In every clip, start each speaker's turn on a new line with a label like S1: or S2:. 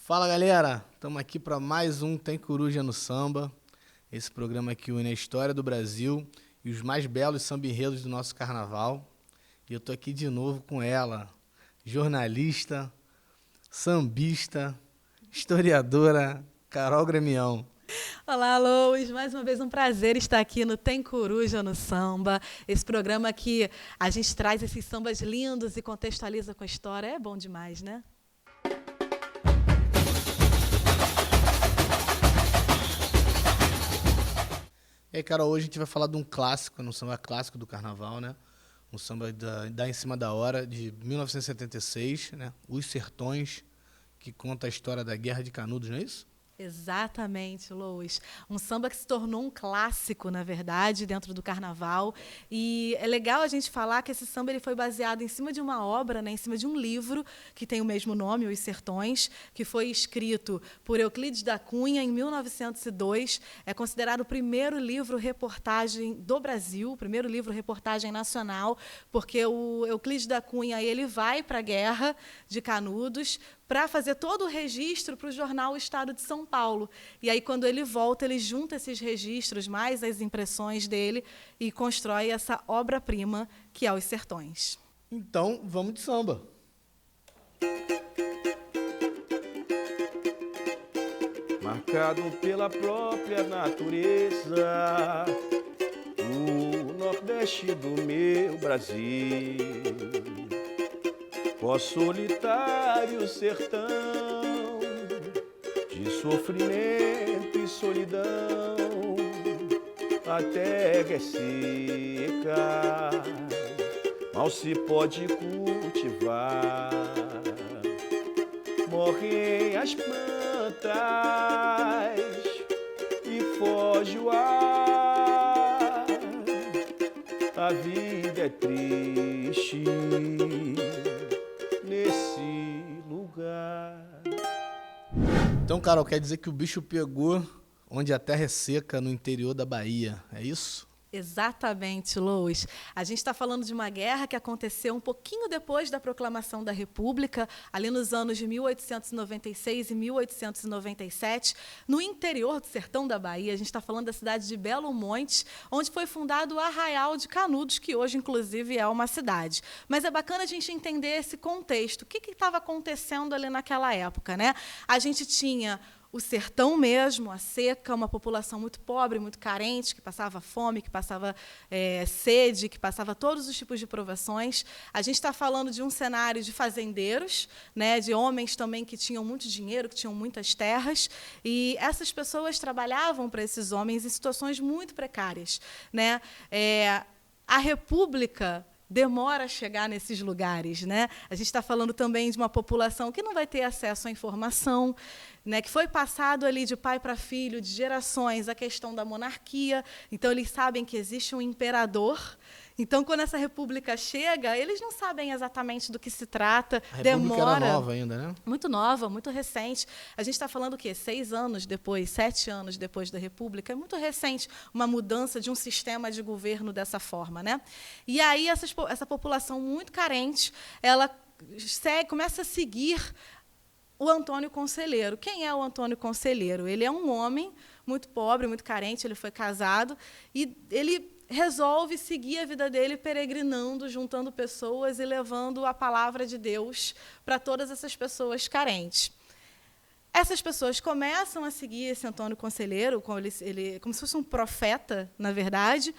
S1: Fala galera, estamos aqui para mais um Tem Coruja no Samba, esse programa que une a história do Brasil e os mais belos samba-enredos do nosso carnaval. E eu tô aqui de novo com ela, jornalista, sambista, historiadora, Carol Gremião.
S2: Olá, Lois, mais uma vez um prazer estar aqui no Tem Coruja no Samba, esse programa que a gente traz esses sambas lindos e contextualiza com a história, é bom demais, né?
S1: E aí, Carol, hoje a gente vai falar de um clássico, um samba clássico do carnaval, né? Um samba da Em Cima da Hora, de 1976, né? Os Sertões, que conta a história da Guerra de Canudos, não é isso?
S2: Exatamente, Lois. Um samba que se tornou um clássico, na verdade, dentro do carnaval. E é legal a gente falar que esse samba ele foi baseado em cima de uma obra, né, em cima de um livro que tem o mesmo nome, Os Sertões, que foi escrito por Euclides da Cunha em 1902. É considerado o primeiro livro-reportagem do Brasil, o primeiro livro-reportagem nacional, porque o Euclides da Cunha ele vai para a Guerra de Canudos para fazer todo o registro para o jornal O Estado de São Paulo. E aí, quando ele volta, ele junta esses registros, mais as impressões dele, e constrói essa obra-prima, que é Os Sertões.
S1: Então, vamos de samba.
S3: Marcado pela própria natureza, o Nordeste do meu Brasil, ó solitário sertão, de sofrimento e solidão, a terra é seca, mal se pode cultivar, morrem as plantas e foge o ar, a vida é triste nesse lugar.
S1: Então, Carol, quer dizer que o bicho pegou onde a terra é seca, no interior da Bahia, é isso?
S2: Exatamente, Lois. A gente está falando de uma guerra que aconteceu um pouquinho depois da proclamação da República, ali nos anos de 1896 e 1897, no interior do sertão da Bahia. A gente está falando da cidade de Belo Monte, onde foi fundado o Arraial de Canudos, que hoje, inclusive, é uma cidade. Mas é bacana a gente entender esse contexto. O que estava acontecendo ali naquela época, né? A gente tinha o sertão mesmo, a seca, uma população muito pobre, muito carente, que passava fome, que passava sede, que passava todos os tipos de provações. A gente está falando de um cenário de fazendeiros, né, de homens também que tinham muito dinheiro, que tinham muitas terras, e essas pessoas trabalhavam para esses homens em situações muito precárias, né? A República demora a chegar nesses lugares, né? A gente está falando também de uma população que não vai ter acesso à informação, né, que foi passado ali de pai para filho, de gerações, a questão da monarquia. Então, eles sabem que existe um imperador. Então, quando essa república chega, eles não sabem exatamente do que se trata.
S1: A república
S2: demora.
S1: era nova ainda, né?
S2: Muito nova, muito recente. A gente está falando o quê? 6 anos depois, 7 anos depois da República. É muito recente uma mudança de um sistema de governo dessa forma, né? E aí, essa população muito carente, ela começa a seguir o Antônio Conselheiro. Quem é o Antônio Conselheiro? Ele é um homem muito pobre, muito carente, ele foi casado, e ele resolve seguir a vida dele peregrinando, juntando pessoas e levando a palavra de Deus para todas essas pessoas carentes. Essas pessoas começam a seguir esse Antônio Conselheiro, como se fosse um profeta, na verdade,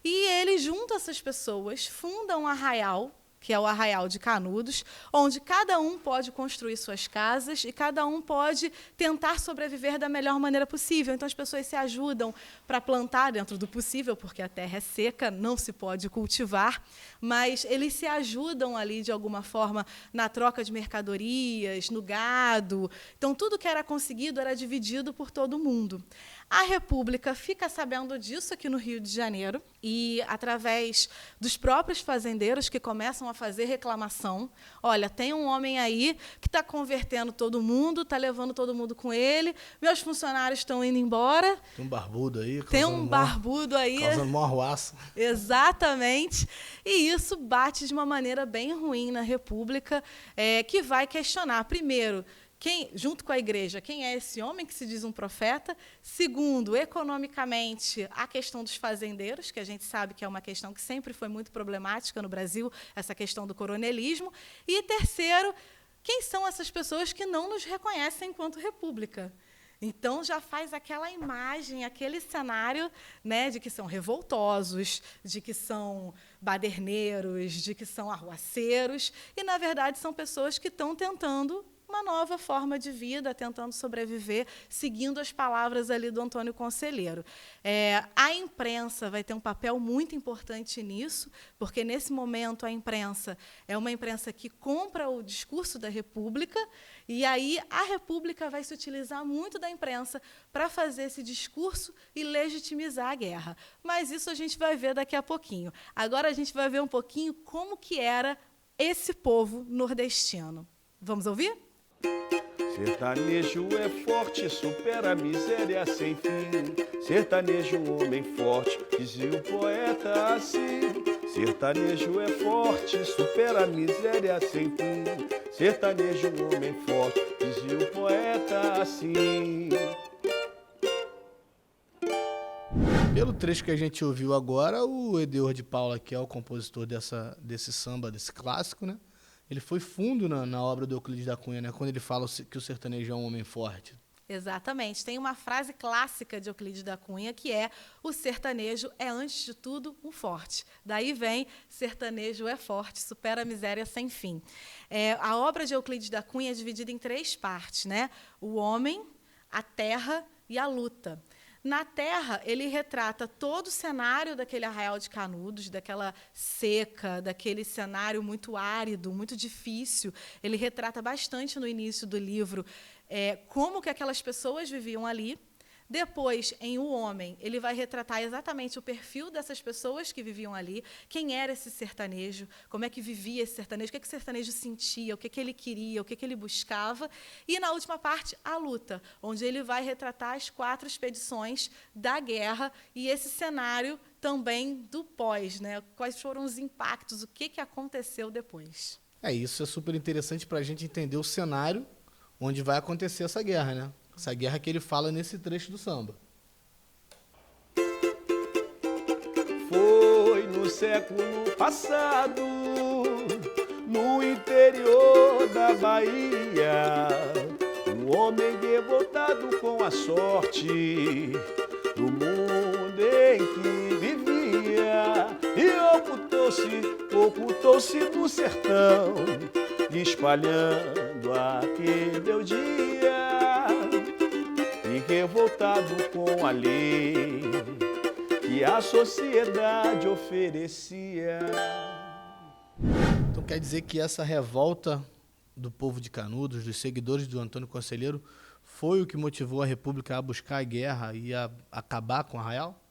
S2: e ele junta essas pessoas, funda um arraial, que é o Arraial de Canudos, onde cada um pode construir suas casas e cada um pode tentar sobreviver da melhor maneira possível. Então, as pessoas se ajudam para plantar dentro do possível, porque a terra é seca, não se pode cultivar, mas eles se ajudam ali, de alguma forma, na troca de mercadorias, no gado. Então, tudo que era conseguido era dividido por todo mundo. A República fica sabendo disso aqui no Rio de Janeiro e, através dos próprios fazendeiros que começam a fazer reclamação, olha, tem um homem aí que está convertendo todo mundo, está levando todo mundo com ele, meus funcionários estão indo embora.
S1: Tem um barbudo aí.
S2: Tem um barbudo aí.
S1: Causando mó arruaça.
S2: Exatamente. E isso bate de uma maneira bem ruim na República, que vai questionar, primeiro, junto com a igreja, quem é esse homem que se diz um profeta? Segundo, economicamente, a questão dos fazendeiros, que a gente sabe que é uma questão que sempre foi muito problemática no Brasil, essa questão do coronelismo. E terceiro, quem são essas pessoas que não nos reconhecem enquanto república? Então, já faz aquela imagem, aquele cenário, né, de que são revoltosos, de que são baderneiros, de que são arruaceiros, e, na verdade, são pessoas que estão tentando uma nova forma de vida, tentando sobreviver, seguindo as palavras ali do Antônio Conselheiro. A imprensa vai ter um papel muito importante nisso, porque, nesse momento, a imprensa é uma imprensa que compra o discurso da República, e aí a República vai se utilizar muito da imprensa para fazer esse discurso e legitimizar a guerra. Mas isso a gente vai ver daqui a pouquinho. Agora a gente vai ver um pouquinho como que era esse povo nordestino. Vamos ouvir?
S3: Sertanejo é forte, supera a miséria sem fim. Sertanejo, homem forte, dizia o poeta assim. Sertanejo é forte, supera a miséria sem fim. Sertanejo, homem forte, dizia o poeta assim.
S1: Pelo trecho que a gente ouviu agora, o Edeor de Paula, que é o compositor desse samba, desse clássico, né? Ele foi fundo na obra do Euclides da Cunha, né? Quando ele fala que o sertanejo é um homem forte.
S2: Exatamente. Tem uma frase clássica de Euclides da Cunha que é: o sertanejo é, antes de tudo, um forte. Daí vem: sertanejo é forte, supera a miséria sem fim. A obra de Euclides da Cunha é dividida em 3 partes, né? O homem, a terra e a luta. Na terra, ele retrata todo o cenário daquele Arraial de Canudos, daquela seca, daquele cenário muito árido, muito difícil. Ele retrata bastante no início do livro como que aquelas pessoas viviam ali. Depois, em O Homem, ele vai retratar exatamente o perfil dessas pessoas que viviam ali, quem era esse sertanejo, como é que vivia esse sertanejo, o que o sertanejo sentia, o que ele queria, o que ele buscava. E, na última parte, a luta, onde ele vai retratar as 4 expedições da guerra e esse cenário também do pós, né? Quais foram os impactos, o que aconteceu depois.
S1: Isso é super interessante para a gente entender o cenário onde vai acontecer essa guerra, né? Essa guerra que ele fala nesse trecho do samba.
S3: Foi no século passado, no interior da Bahia, um homem revoltado com a sorte do mundo em que vivia, e ocultou-se no sertão, espalhando a rebeldia, e revoltado com a lei que a sociedade oferecia.
S1: Então quer dizer que essa revolta do povo de Canudos, dos seguidores do Antônio Conselheiro, foi o que motivou a República a buscar a guerra e a acabar com o Arraial?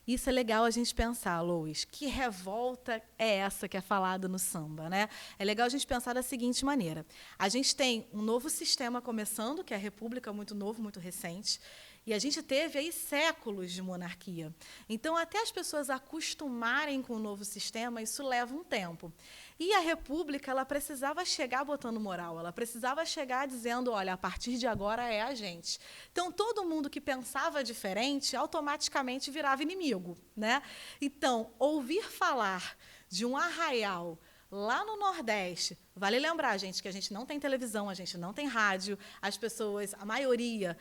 S2: Isso é legal a gente pensar, Lois. Que revolta é essa que é falada no samba, né? É legal a gente pensar da seguinte maneira. A gente tem um novo sistema começando, que é a República, muito novo, muito recente, e a gente teve aí séculos de monarquia. Então, até as pessoas acostumarem com o novo sistema, isso leva um tempo. E a República, ela precisava chegar botando moral, ela precisava chegar dizendo: olha, a partir de agora é a gente. Então, todo mundo que pensava diferente, automaticamente virava inimigo, né? Então, ouvir falar de um arraial lá no Nordeste, vale lembrar, gente, que a gente não tem televisão, a gente não tem rádio, as pessoas, a maioria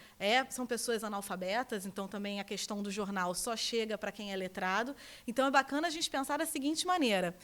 S2: são pessoas analfabetas, então também a questão do jornal só chega para quem é letrado. Então, é bacana a gente pensar da seguinte maneira: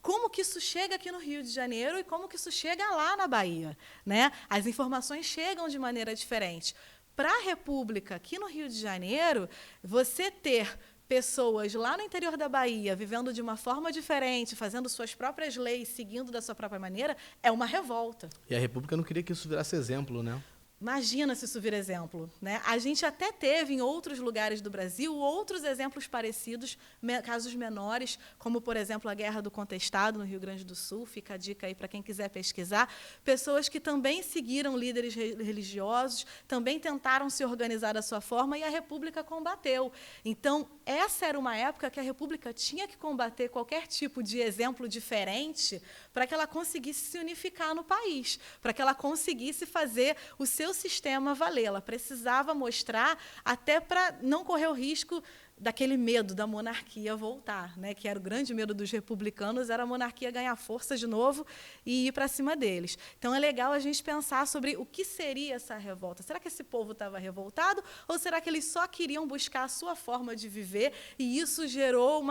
S2: como que isso chega aqui no Rio de Janeiro e como que isso chega lá na Bahia, né? As informações chegam de maneira diferente. Para a República, aqui no Rio de Janeiro, você ter pessoas lá no interior da Bahia vivendo de uma forma diferente, fazendo suas próprias leis, seguindo da sua própria maneira, é uma revolta.
S1: E a República não queria que isso virasse exemplo, né?
S2: Imagina se isso vira exemplo, né? A gente até teve, em outros lugares do Brasil, outros exemplos parecidos, casos menores, como, por exemplo, a Guerra do Contestado, no Rio Grande do Sul. Fica a dica aí para quem quiser pesquisar. Pessoas que também seguiram líderes religiosos, também tentaram se organizar da sua forma, e a República combateu. Então, essa era uma época que a República tinha que combater qualquer tipo de exemplo diferente para que ela conseguisse se unificar no país, para que ela conseguisse fazer o seu sistema valer. Ela precisava mostrar, até para não correr o risco daquele medo da monarquia voltar, né? Que era o grande medo dos republicanos, era a monarquia ganhar força de novo e ir para cima deles. Então, é legal a gente pensar sobre o que seria essa revolta. Será que esse povo estava revoltado, ou será que eles só queriam buscar a sua forma de viver, e isso gerou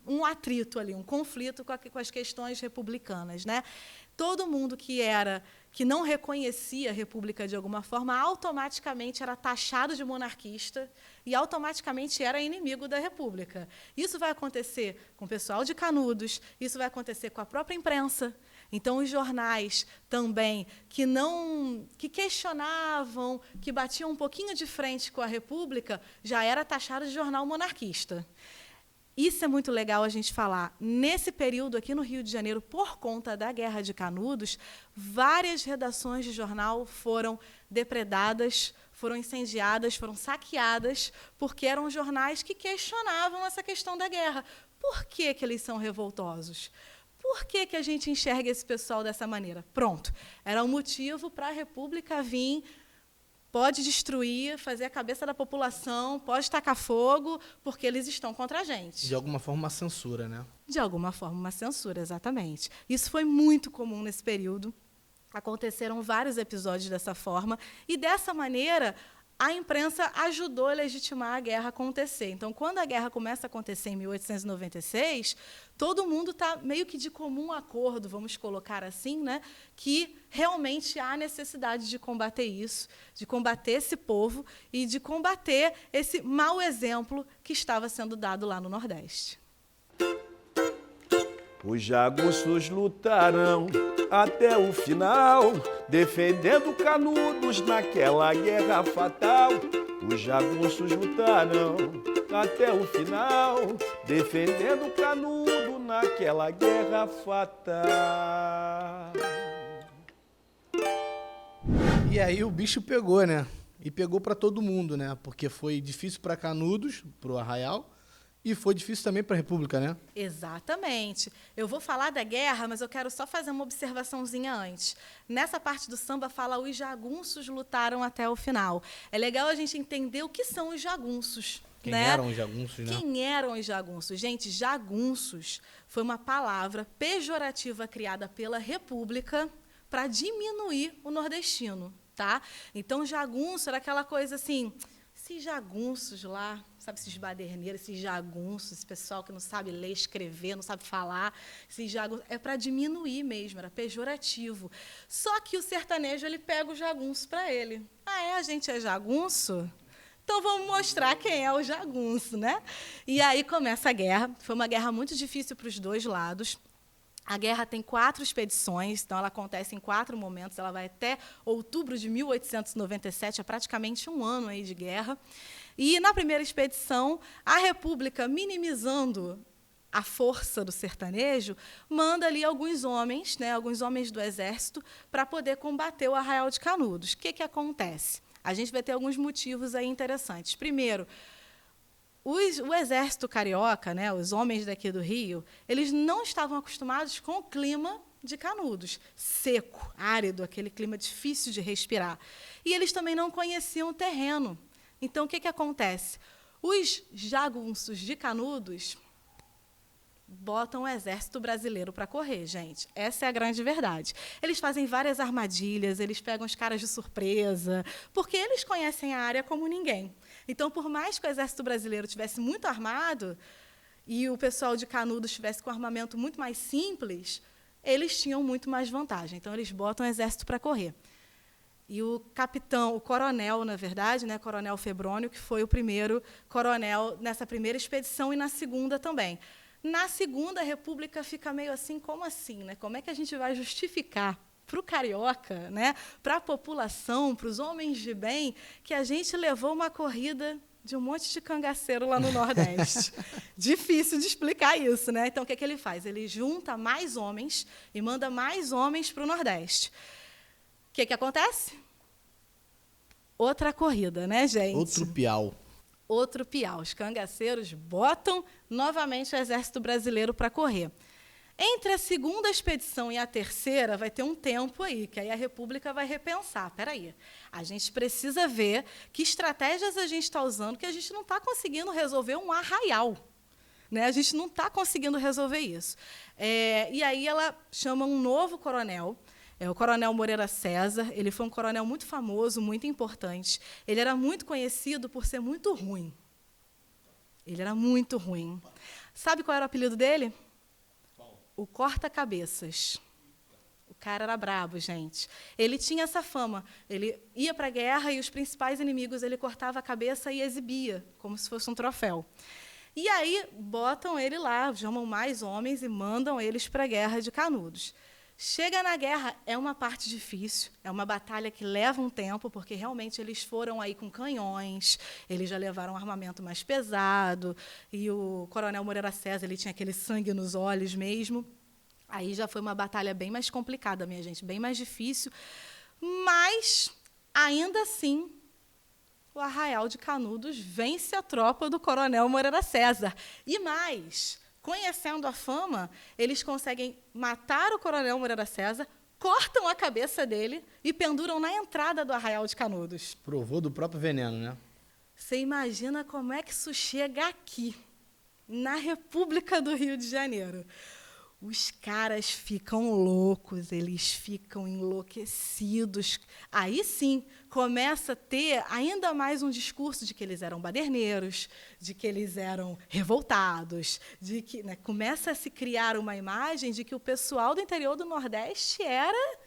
S2: um atrito ali, um conflito com as questões republicanas, né? Todo mundo que não reconhecia a República de alguma forma, automaticamente era taxado de monarquista e automaticamente era inimigo da República. Isso vai acontecer com o pessoal de Canudos, isso vai acontecer com a própria imprensa. Então, os jornais também que questionavam, que batiam um pouquinho de frente com a República, já era taxado de jornal monarquista. Isso é muito legal a gente falar. Nesse período, aqui no Rio de Janeiro, por conta da Guerra de Canudos, várias redações de jornal foram depredadas, foram incendiadas, foram saqueadas, porque eram jornais que questionavam essa questão da guerra. Por que eles são revoltosos? Por que a gente enxerga esse pessoal dessa maneira? Pronto, era um motivo para a República vir. Pode destruir, fazer a cabeça da população, pode tacar fogo, porque eles estão contra a gente.
S1: De alguma forma, uma censura, né?
S2: De alguma forma, uma censura, exatamente. Isso foi muito comum nesse período. Aconteceram vários episódios dessa forma, e, dessa maneira, a imprensa ajudou a legitimar a guerra acontecer. Então, quando a guerra começa a acontecer em 1896, todo mundo está meio que de comum acordo, vamos colocar assim, né, que realmente há necessidade de combater isso, de combater esse povo e de combater esse mau exemplo que estava sendo dado lá no Nordeste.
S3: Os jagunços lutarão até o final, defendendo Canudos naquela guerra fatal. Os jagunços lutarão até o final, defendendo Canudo naquela guerra fatal.
S1: E aí o bicho pegou, né? E pegou para todo mundo, né? Porque foi difícil para Canudos, para o Arraial, e foi difícil também para a República, né?
S2: Exatamente. Eu vou falar da guerra, mas eu quero só fazer uma observaçãozinha antes. Nessa parte do samba fala os jagunços lutaram até o final. É legal a gente entender o que são os jagunços.
S1: Quem
S2: né?
S1: eram os jagunços, né?
S2: Quem eram os jagunços? Gente, jagunços foi uma palavra pejorativa criada pela República para diminuir o nordestino, tá? Então, jagunço era aquela coisa assim, esses jagunços lá, sabe, esses baderneiros, esses jagunços, esse pessoal que não sabe ler, escrever, não sabe falar, esses jagunços, é para diminuir mesmo, era pejorativo. Só que o sertanejo, ele pega o jagunço para ele. Ah, a gente é jagunço? Então, vamos mostrar quem é o jagunço, né? E aí começa a guerra. Foi uma guerra muito difícil para os dois lados. A guerra tem 4 expedições, então ela acontece em 4 momentos, ela vai até outubro de 1897, é praticamente um ano aí de guerra. E, na primeira expedição, a República, minimizando a força do sertanejo, manda ali alguns homens, né, alguns homens do exército, para poder combater o Arraial de Canudos. O que acontece? A gente vai ter alguns motivos aí interessantes. Primeiro, o exército carioca, né, os homens daqui do Rio, eles não estavam acostumados com o clima de Canudos, seco, árido, aquele clima difícil de respirar. E eles também não conheciam o terreno. Então, o que acontece? Os jagunços de Canudos botam o exército brasileiro para correr, gente. Essa é a grande verdade. Eles fazem várias armadilhas, eles pegam os caras de surpresa, porque eles conhecem a área como ninguém. Então, por mais que o exército brasileiro tivesse muito armado e o pessoal de Canudos tivesse com armamento muito mais simples, eles tinham muito mais vantagem. Então, eles botam o exército para correr. E o capitão, o coronel, na verdade, né, Coronel Febrônio, que foi o primeiro coronel nessa primeira expedição e na segunda também. Na segunda, a República fica meio assim, como assim? Né? Como é que a gente vai justificar para o carioca, né, para a população, para os homens de bem, que a gente levou uma corrida de um monte de cangaceiro lá no Nordeste. Difícil de explicar isso, né? Então, o que é que ele faz? Ele junta mais homens e manda mais homens para o Nordeste. O que é que acontece? Outra corrida, né, gente?
S1: Outro piau.
S2: Outro piau. Os cangaceiros botam novamente o Exército Brasileiro para correr. Entre a segunda expedição e a terceira, vai ter um tempo aí, que aí a República vai repensar. Espera aí, a gente precisa ver que estratégias a gente está usando, que a gente não está conseguindo resolver um arraial. Né? A gente não está conseguindo resolver isso. E aí ela chama um novo coronel, o coronel Moreira César. Ele foi um coronel muito famoso, muito importante. Ele era muito conhecido por ser muito ruim. Ele era muito ruim. Sabe qual era o apelido dele? O corta-cabeças. O cara era brabo, gente. Ele tinha essa fama. Ele ia para a guerra e os principais inimigos ele cortava a cabeça e exibia, como se fosse um troféu. E aí botam ele lá, chamam mais homens e mandam eles para a Guerra de Canudos. Chega na guerra, é uma parte difícil, é uma batalha que leva um tempo, porque realmente eles foram aí com canhões, eles já levaram um armamento mais pesado, e o coronel Moreira César ele tinha aquele sangue nos olhos mesmo. Aí já foi uma batalha bem mais complicada, minha gente, bem mais difícil, mas, ainda assim, o Arraial de Canudos vence a tropa do coronel Moreira César. E mais, conhecendo a fama, eles conseguem matar o coronel Moreira César, cortam a cabeça dele e penduram na entrada do Arraial de Canudos.
S1: Provou do próprio veneno, né?
S2: Você imagina como é que isso chega aqui, na República do Rio de Janeiro. Os caras ficam loucos, eles ficam enlouquecidos. Aí sim, começa a ter ainda mais um discurso de que eles eram baderneiros, de que eles eram revoltados, de que, né, começa a se criar uma imagem de que o pessoal do interior do Nordeste era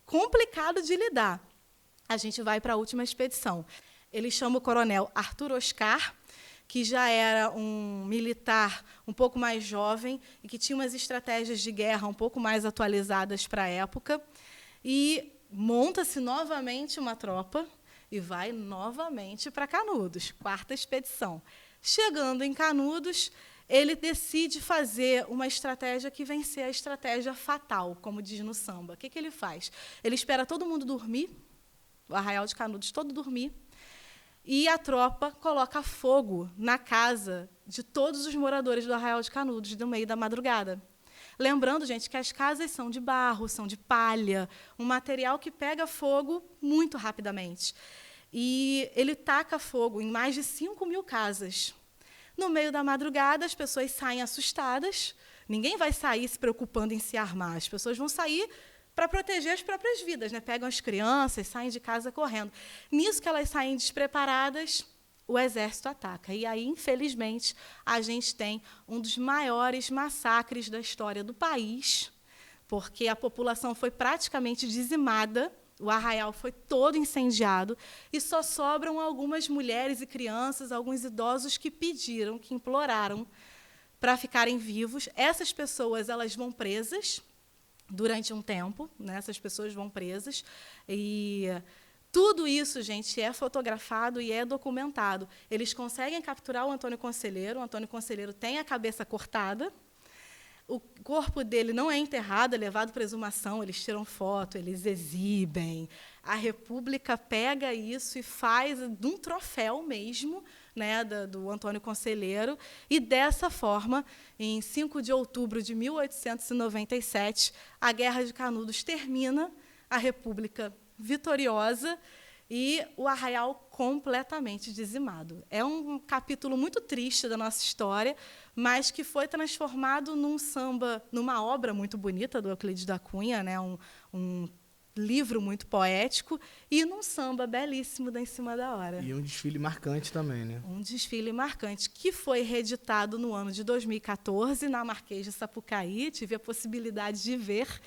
S2: complicado de lidar. A gente vai para a última expedição. Ele chama o coronel Arthur Oscar, que já era um militar um pouco mais jovem e que tinha umas estratégias de guerra um pouco mais atualizadas para a época, e monta-se novamente uma tropa e vai novamente para Canudos, quarta expedição. Chegando em Canudos, ele decide fazer uma estratégia que vem ser a estratégia fatal, como diz no samba. O que ele faz? Ele espera todo mundo dormir, o Arraial de Canudos todo dormir, e a tropa coloca fogo na casa de todos os moradores do Arraial de Canudos, no meio da madrugada. Lembrando, gente, que as casas são de barro, são de palha, um material que pega fogo muito rapidamente. E ele taca fogo em mais de 5.000 casas. No meio da madrugada, as pessoas saem assustadas. Ninguém vai sair se preocupando em se armar. As pessoas vão sair para proteger as próprias vidas, né? Pegam as crianças, saem de casa correndo. Nisso que elas saem despreparadas, o exército ataca. E aí, infelizmente, a gente tem um dos maiores massacres da história do país, porque a população foi praticamente dizimada, o arraial foi todo incendiado, e só sobram algumas mulheres e crianças, alguns idosos que pediram, que imploraram para ficarem vivos. Essas pessoas elas vão presas durante um tempo, né? Essas pessoas vão presas, e tudo isso, gente, é fotografado e é documentado. Eles conseguem capturar o Antônio Conselheiro tem a cabeça cortada, o corpo dele não é enterrado, é levado para exumação, eles tiram foto, eles exibem. A República pega isso e faz de um troféu mesmo, né, do Antônio Conselheiro, e, dessa forma, em 5 de outubro de 1897, a Guerra de Canudos termina, a República vitoriosa e o arraial completamente dizimado. É um capítulo muito triste da nossa história, mas que foi transformado num samba, numa obra muito bonita do Euclides da Cunha, né, um livro muito poético, e num samba belíssimo da Em Cima da Hora.
S1: E um desfile marcante também, né?
S2: Um desfile marcante, que foi reeditado no ano de 2014, na Marquês de Sapucaí. Tive a possibilidade de ver,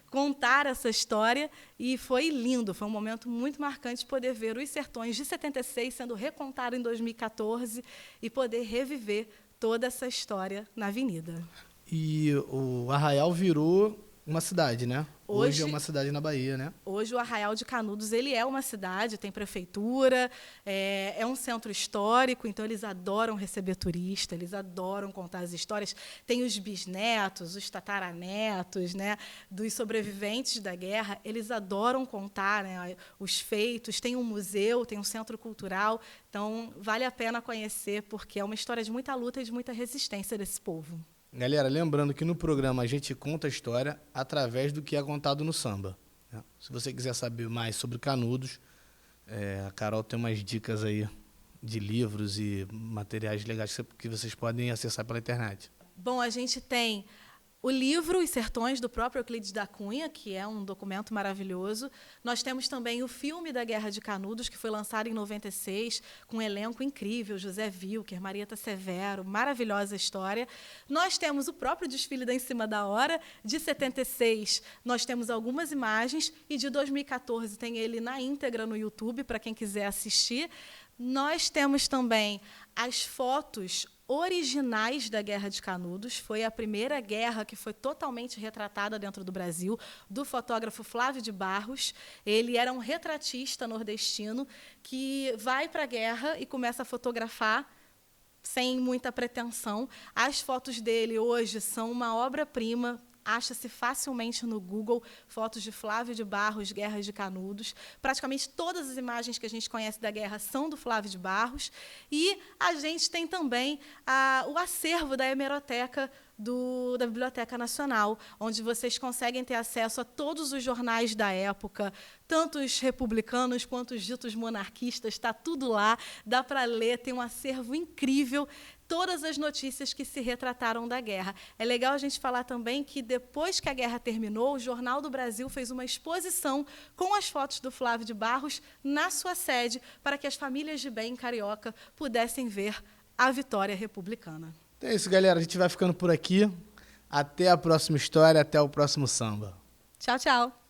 S2: contar essa história, e foi lindo, foi um momento muito marcante poder ver os Sertões de 76 sendo recontado em 2014 e poder reviver toda essa história na Avenida.
S1: E o Arraial virou uma cidade, né? Hoje é uma cidade na Bahia, né?
S2: Hoje o Arraial de Canudos ele é uma cidade, tem prefeitura, é um centro histórico, então eles adoram receber turista, eles adoram contar as histórias. Tem os bisnetos, os tataranetos, né, dos sobreviventes da guerra, eles adoram contar, né, os feitos. Tem um museu, tem um centro cultural, então vale a pena conhecer, porque é uma história de muita luta e de muita resistência desse povo.
S1: Galera, lembrando que no programa a gente conta a história através do que é contado no samba, né? Se você quiser saber mais sobre Canudos, a Carol tem umas dicas aí de livros e materiais legais que vocês podem acessar pela internet.
S2: Bom, a gente tem o livro Os Sertões, do próprio Euclides da Cunha, que é um documento maravilhoso. Nós temos também o filme da Guerra de Canudos, que foi lançado em 96, com um elenco incrível, José Wilker, Marieta Severo, maravilhosa história. Nós temos o próprio desfile da Em Cima da Hora, de 76. Nós temos algumas imagens, e de 2014 tem ele na íntegra no YouTube, para quem quiser assistir. Nós temos também as fotos originais da Guerra de Canudos. Foi a primeira guerra que foi totalmente retratada dentro do Brasil, do fotógrafo Flávio de Barros. Ele era um retratista nordestino que vai para a guerra e começa a fotografar sem muita pretensão. As fotos dele hoje são uma obra-prima. Acha-se facilmente no Google fotos de Flávio de Barros, Guerra de Canudos. Praticamente todas as imagens que a gente conhece da guerra são do Flávio de Barros. E a gente tem também o acervo da hemeroteca da Biblioteca Nacional, onde vocês conseguem ter acesso a todos os jornais da época, tanto os republicanos quanto os ditos monarquistas, está tudo lá, dá para ler, tem um acervo incrível, todas as notícias que se retrataram da guerra. É legal a gente falar também que, depois que a guerra terminou, o Jornal do Brasil fez uma exposição com as fotos do Flávio de Barros na sua sede, para que as famílias de bem carioca pudessem ver a vitória republicana.
S1: Então é isso, galera. A gente vai ficando por aqui. Até a próxima história, até o próximo samba.
S2: Tchau, tchau.